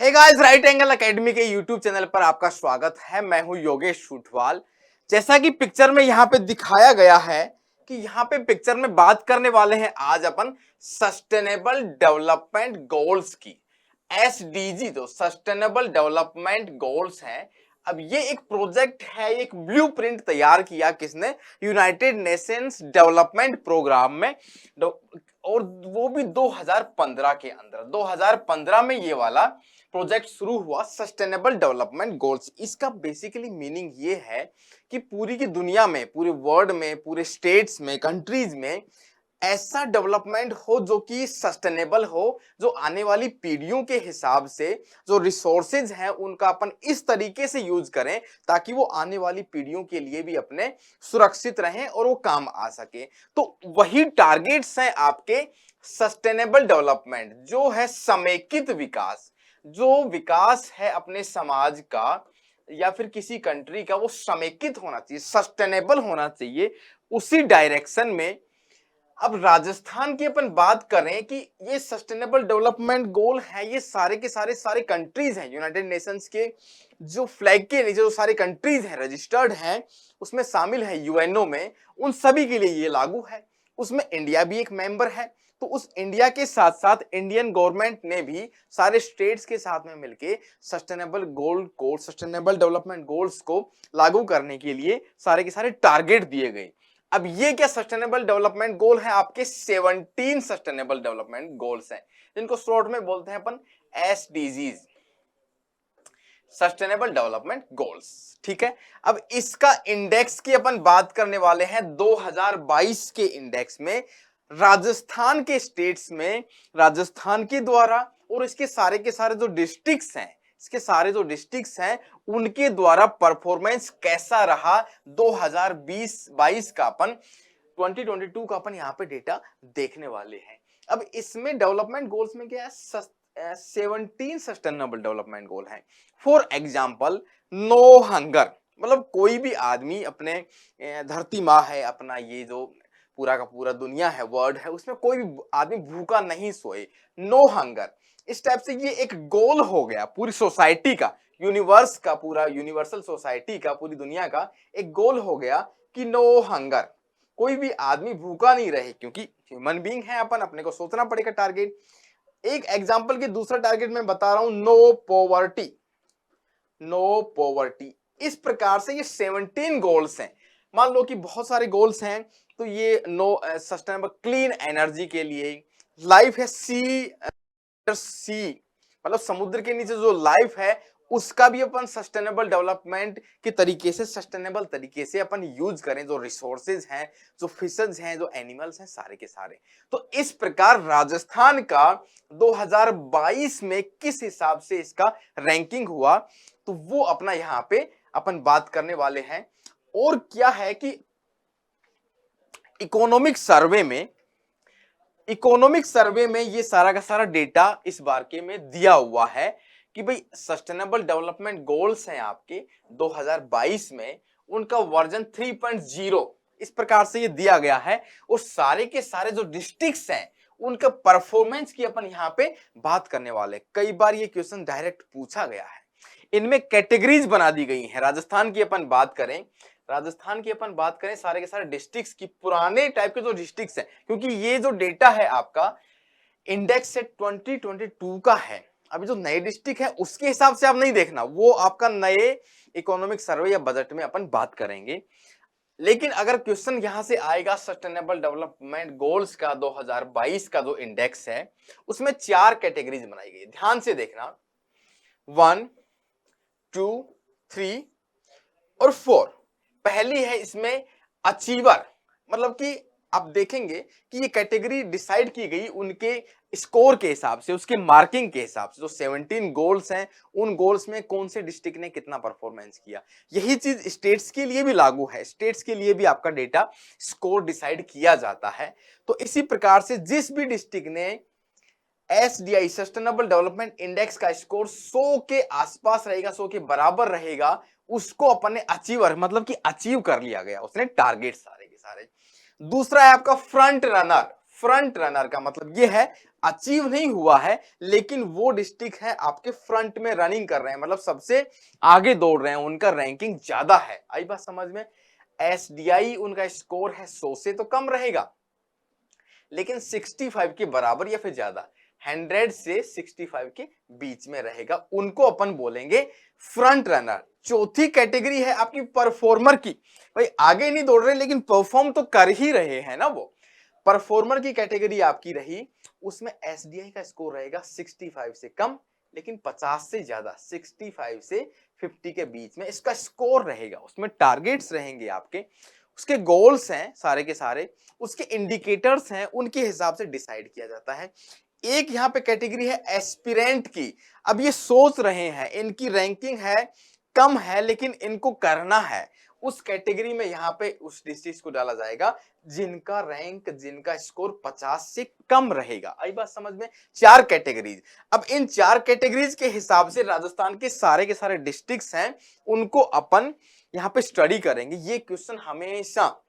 हे guys, right angle academy के YouTube channel पर आपका स्वागत है। मैं हूं योगेश फुटवाल। जैसा कि पिक्चर में यहाँ पे दिखाया गया है कि यहाँ पे पिक्चर में बात करने वाले हैं आज अपन सस्टेनेबल डेवलपमेंट गोल्स की। एसडीजी जो सस्टेनेबल डेवलपमेंट गोल्स हैं, अब ये एक प्रोजेक्ट है, एक ब्लूप्रिंट तैयार किया किसने? यूनाइटेड नेशंस डेवलपमेंट प्रोग्राम में, और वो भी 2015 के अंदर। 2015 में ये वाला प्रोजेक्ट शुरू हुआ, सस्टेनेबल डेवलपमेंट गोल्स। इसका बेसिकली मीनिंग ये है कि पूरी की दुनिया में, पूरे वर्ल्ड में, पूरे स्टेट्स में, कंट्रीज में ऐसा डेवलपमेंट हो जो कि सस्टेनेबल हो, जो आने वाली पीढ़ियों के हिसाब से जो रिसोर्सेज हैं उनका अपन इस तरीके से यूज करें ताकि वो आने वाली पीढ़ियों के लिए भी अपने सुरक्षित रहें और वो काम आ सके। तो वही टारगेट्स हैं आपके सस्टेनेबल डेवलपमेंट, जो है समेकित विकास। जो विकास है अपने समाज का या फिर किसी कंट्री का, वो समेकित होना चाहिए, सस्टेनेबल होना चाहिए। उसी डायरेक्शन में अब राजस्थान की अपन बात करें कि ये सस्टेनेबल डेवलपमेंट गोल है, ये सारे के सारे कंट्रीज हैं यूनाइटेड नेशंस के, जो फ्लैग के नीचे जो सारे कंट्रीज हैं, रजिस्टर्ड हैं, उसमें शामिल है यूएनओ में, उन सभी के लिए ये लागू है। उसमें इंडिया भी एक मेंबर है। तो उस इंडिया के साथ साथ इंडियन गवर्नमेंट ने भी सारे स्टेट्स के साथ में मिलके सस्टेनेबल डेवलपमेंट गोल्स को लागू करने के लिए सारे के सारे टारगेट दिए गए। अब ये क्या सस्टेनेबल डेवलपमेंट गोल है? आपके 17 सस्टेनेबल डेवलपमेंट गोल्स हैं, जिनको शॉर्ट में बोलते हैं अपन एसडीजीज, सस्टेनेबल डेवलपमेंट गोल्स। ठीक है, अब इसका इंडेक्स की अपन बात करने वाले हैं। 2022 के इंडेक्स में राजस्थान के स्टेट्स में, राजस्थान के द्वारा और इसके सारे के सारे जो डिस्ट्रिक्ट्स हैं, इसके सारे जो डिस्ट्रिक्ट्स हैं उनके द्वारा परफॉर्मेंस कैसा रहा 2020-22 का, अपन 2022 का अपन यहाँ पे डेटा देखने वाले हैं। अब इसमें डेवलपमेंट गोल्स में क्या है? 17 सस्टेनेबल डेवलपमेंट गोल हैं। फॉर एग्जाम्पल, नो हंगर, मतलब कोई भी आदमी अपने धरती माँ है, अपना ये जो पूरा का पूरा दुनिया है, वर्ल्ड है, उसमें कोई भी आदमी भूखा नहीं सोए। नो हंगर, इस टाइप से ये एक गोल हो गया पूरी सोसाइटी का, यूनिवर्स का, पूरा यूनिवर्सल सोसाइटी का, पूरी दुनिया का एक गोल हो गया कि नो हंगर, कोई भी आदमी भूखा नहीं रहे, क्योंकि ह्यूमन बीइंग है अपन, अपने को सोचना पड़ेगा टारगेट। एक एग्जांपल की दूसरा टारगेट मैं बता रहा हूं, नो पॉवर्टी। नो पॉवर्टी, इस प्रकार से ये 17 गोल्स हैं। मान लो कि बहुत सारे गोल्स हैं, तो ये नो सस्टेनेबल क्लीन एनर्जी के लिए, लाइफ है सी, मतलब समुद्र के नीचे जो लाइफ है उसका भी अपन सस्टेनेबल डेवलपमेंट के तरीके से, सस्टेनेबल तरीके से अपन यूज करें, जो रिसोर्सेज हैं, जो फिशेज हैं, जो एनिमल्स हैं, सारे के सारे। तो इस प्रकार राजस्थान का 2022 में किस हिसाब से इसका रैंकिंग हुआ, तो वो अपना यहाँ पे अपन बात करने वाले हैं। और क्या है कि इकोनॉमिक सर्वे में ये सारा का सारा डेटा इस बार के में दिया हुआ है कि भाई सस्टेनेबल डेवलपमेंट गोल्स हैं आपके 2022 में, उनका वर्जन 3.0 इस प्रकार से ये दिया गया है। और सारे के सारे जो डिस्ट्रिक्ट्स हैं उनका परफॉर्मेंस की अपन यहाँ पे बात करने वाले। कई बार ये क्वेश्चन डायरेक्ट पूछा गया है। इनमें कैटेगरीज बना दी गई हैं। राजस्थान की अपन बात करें, सारे के सारे डिस्ट्रिक्ट्स की, पुराने टाइप के जो डिस्ट्रिक्ट्स हैं, क्योंकि ये जो डेटा है आपका इंडेक्स से 2022 का है। अभी जो नए डिस्ट्रिक्ट है उसके हिसाब से आप नहीं देखना, वो आपका नए इकोनॉमिक सर्वे या बजट में अपन बात करेंगे। लेकिन अगर क्वेश्चन यहां से आएगा सस्टेनेबल डेवलपमेंट गोल्स का 2022 का जो इंडेक्स है, उसमें 4 कैटेगरीज बनाई गई, ध्यान से देखना, 1, 2, 3 और 4। पहली है इसमें अचीवर, मतलब कि आप देखेंगे कि ये कैटेगरी डिसाइड की गई उनके स्कोर के हिसाब से, उसके मार्किंग के हिसाब से। जो 17 गोल्स हैं, उन गोल्स में कौन से डिस्ट्रिक्ट ने कितना परफॉर्मेंस किया। यही चीज स्टेट्स के लिए भी लागू है, स्टेट्स के लिए भी आपका डेटा स्कोर डिसाइड किया जाता है। तो इसी प्रकार से जिस भी डिस्ट्रिक्ट ने एसडीआई सस्टेनेबल डेवलपमेंट इंडेक्स का स्कोर 100 के आसपास रहेगा, 100 के बराबर रहेगा, उसको अपन ने अचीवर, मतलब कि अचीव कर लिया गया, उसने टारगेट सारे के सारे। दूसरा है आपका फ्रंट रनर। फ्रंट रनर का मतलब यह है अचीव नहीं हुआ है, लेकिन वो डिस्ट्रिक्ट है आपके फ्रंट में रनिंग कर रहे हैं, मतलब सबसे आगे दौड़ रहे हैं, उनका रैंकिंग ज्यादा है। आई बात समझ में? एसडीआई उनका स्कोर है 100 से तो कम रहेगा, लेकिन 65 के बराबर या फिर ज्यादा, 100 से 65 के बीच में रहेगा, उनको अपन बोलेंगे फ्रंट रनर। चौथी कैटेगरी है आपकी परफॉर्मर की। भाई आगे नहीं दौड़ रहे लेकिन परफॉर्म तो कर ही रहे हैं ना वो। परफॉर्मर की कैटेगरी आपकी रही, उसमें एसडीआई का स्कोर रहेगा 65 से कम, लेकिन 50 से ज्यादा, 65 से 50 के बीच में इसका स्कोर रहेगा। उसमें टारगेट्स रहेंगे आपके, उसके गोल्स हैं सारे के सारे, उसके इंडिकेटर्स हैं, उनके हिसाब से डिसाइड किया जाता है। एक यहाँ पे कैटेगरी है एस्पिरेंट की। अब ये सोच रहे हैं इनकी रैंकिंग है कम है लेकिन इनको करना है, उस कैटेगरी में यहाँ पे उस डिस्ट्रिक्ट को डाला जाएगा जिनका रैंक, जिनका स्कोर 50 से कम रहेगा। आई बात समझ में? 4 कैटेगरीज। अब इन 4 कैटेगरीज के हिसाब से राजस्थान के सारे डिस्ट्रिक्ट्स हैं, उनको अपन यहाँ पे स्टडी करेंगे। ये क्वेश्चन हमेशा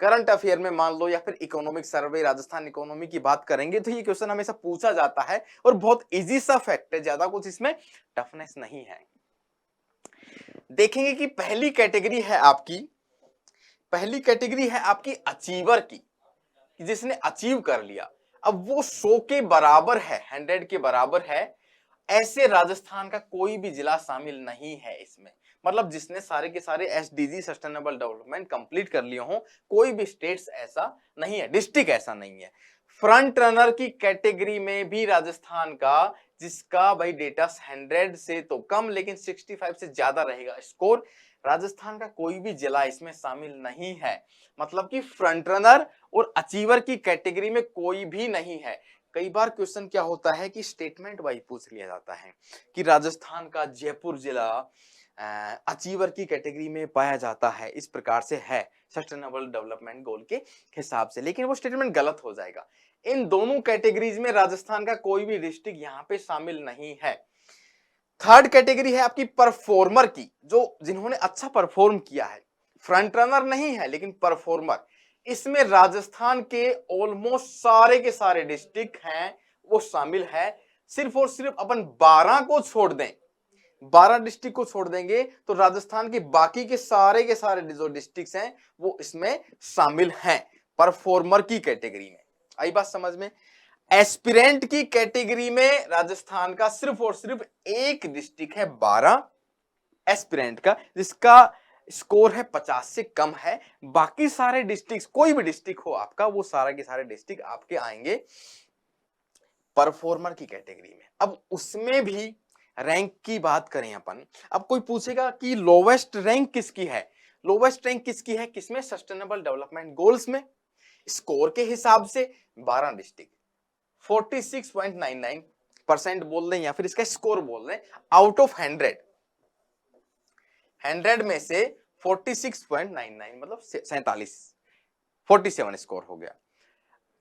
करंट अफेयर में मान लो या फिर इकोनॉमिक सर्वे, राजस्थान इकोनॉमी की बात करेंगे तो ये क्वेश्चन हमेशा पूछा जाता है और बहुत इजी सा फैक्ट है, ज्यादा कुछ इसमें टफनेस नहीं है। देखेंगे कि पहली कैटेगरी है आपकी अचीवर की, जिसने अचीव कर लिया। अब वो 100 के बराबर है, 100 के बराबर है, ऐसे राजस्थान का कोई भी जिला शामिल नहीं है इसमें। मतलब जिसने सारे के सारे एसडीजी सस्टेनेबल डेवलपमेंट कंप्लीट कर लिए हों, कोई भी स्टेट्स ऐसा नहीं है, डिस्ट्रिक्ट ऐसा नहीं है। फ्रंट रनर की कैटेगरी में भी राजस्थान का, जिसका भाई डेटा 100 से तो कम लेकिन 65 से ज्यादा रहेगा स्कोर, राजस्थान का कोई भी जिला इसमें शामिल नहीं है। मतलब कि फ्रंट रनर और अचीवर की कैटेगरी में कोई भी नहीं है। कई बार क्वेश्चन क्या होता है कि स्टेटमेंट वाइज पूछ लिया जाता है कि राजस्थान का जयपुर जिला अचीवर की कैटेगरी में पाया जाता है, इस प्रकार से है सस्टेनेबल डेवलपमेंट गोल के हिसाब से, लेकिन वो स्टेटमेंट गलत हो जाएगा। इन दोनों कैटेगरीज में राजस्थान का कोई भी डिस्ट्रिक्ट यहां पे शामिल नहीं है। थर्ड कैटेगरी है आपकी परफॉर्मर की, जो जिन्होंने अच्छा परफॉर्म किया है, फ्रंट रनर नहीं है लेकिन परफॉर्मर। इसमें राजस्थान के ऑलमोस्ट सारे के सारे डिस्ट्रिक्ट हैं वो शामिल है। सिर्फ और सिर्फ अपन 12 को छोड़ दें, 12 डिस्ट्रिक्ट को छोड़ देंगे तो राजस्थान के बाकी के सारे जो डिस्ट्रिक्ट हैं वो इसमें शामिल हैं परफॉर्मर की कैटेगरी में। आई बात समझ में? एस्पिरेंट की कैटेगरी में राजस्थान का सिर्फ और सिर्फ एक डिस्ट्रिक्ट है 12 एस्पिरेंट का, जिसका स्कोर है 50 से कम है। बाकी सारे डिस्ट्रिक्ट, कोई भी डिस्ट्रिक्ट हो आपका, वो सारे के सारे डिस्ट्रिक्ट आपके आएंगे परफॉर्मर की कैटेगरी में। अब उसमें भी रैंक की बात करें अपन, अब कोई पूछेगा कि लोवेस्ट रैंक किसकी है? लोवेस्ट रैंक किसकी है? किसमें? सस्टेनेबल डेवलपमेंट गोल्स में। स्कोर के हिसाब से 12 डिस्ट्रिक्ट 46.99% बोल दें या फिर इसका स्कोर बोल दें, आउट ऑफ 100 में से 46.99 मतलब 47 स्कोर हो गया।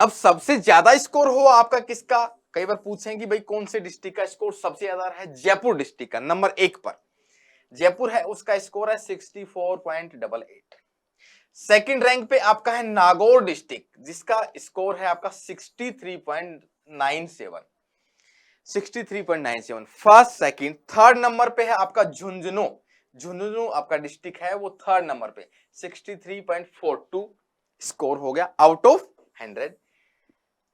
अब सबसे ज्यादा स्कोर हो आपका किसका? कई बार पूछेंगे भाई कौन से डिस्ट्रिक्ट का स्कोर सबसे ज्यादा है? जयपुर डिस्ट्रिक्ट का नंबर 1 पर जयपुर है, उसका स्कोर है 64.88। सेकंड रैंक पे आपका है नागौर डिस्ट्रिक्ट, जिसका स्कोर है आपका 63.97। फर्स्ट सेकंड थर्ड नंबर पे है आपका झुंझुनू आपका डिस्ट्रिक्ट है, वो थर्ड नंबर पे 63.42 स्कोर हो गया आउट ऑफ 100।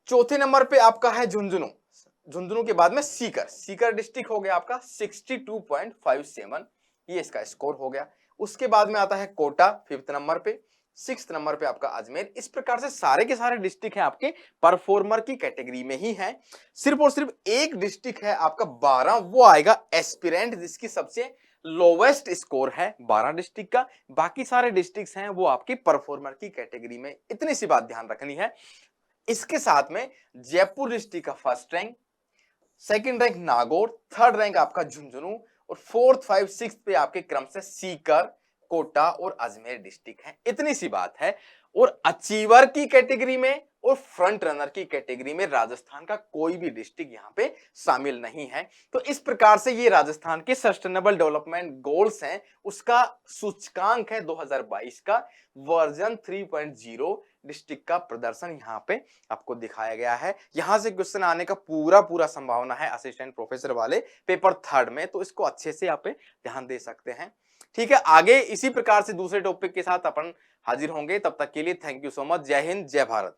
चौथे नंबर पे आपका है झुंझुनू के बाद में सीकर डिस्ट्रिक्ट हो गया आपका 62.57, ये इसका स्कोर हो गया। उसके बाद में आता है कोटा फिफ्थ नंबर पे, सिक्स्थ नंबर पे आपका अजमेर। इस प्रकार से सारे के सारे डिस्ट्रिक्ट हैं आपके परफॉर्मर की कैटेगरी में ही हैं। सिर्फ और सिर्फ एक डिस्ट्रिक्ट है आपका 12, वो आएगा एस्पिरेंट, जिसकी सबसे लोवेस्ट स्कोर है 12 डिस्ट्रिक्ट का। बाकी सारे डिस्ट्रिक्ट्स हैं वो आपके परफॉर्मर की कैटेगरी में। इतनी सी बात ध्यान रखनी है। इसके साथ में जयपुर डिस्ट्रिक्ट का first rank, second rank Nagaur, third rank आपका झुंझुनू और फोर्थ, 5, 6 पे आपके क्रम से सीकर, कोटा और अजमेर डिस्ट्रिक्ट है। इतनी सी बात है। और अचीवर की कैटेगरी में और फ्रंट रनर की कैटेगरी में राजस्थान का कोई भी डिस्ट्रिक्ट यहां पे शामिल नहीं है। तो इस प्रकार से ये राजस्थान के सस्टेनेबल डेवलपमेंट गोल्स हैं, उसका सूचकांक है 2022 का वर्जन 3.0, डिस्ट्रिक्ट का प्रदर्शन यहाँ पे आपको दिखाया गया है। यहाँ से क्वेश्चन आने का पूरा संभावना है असिस्टेंट प्रोफेसर वाले पेपर 3 में, तो इसको अच्छे से यहाँ पे ध्यान दे सकते हैं। ठीक है, आगे इसी प्रकार से दूसरे टॉपिक के साथ अपन हाजिर होंगे। तब तक के लिए थैंक यू सो मच। जय हिंद, जय भारत।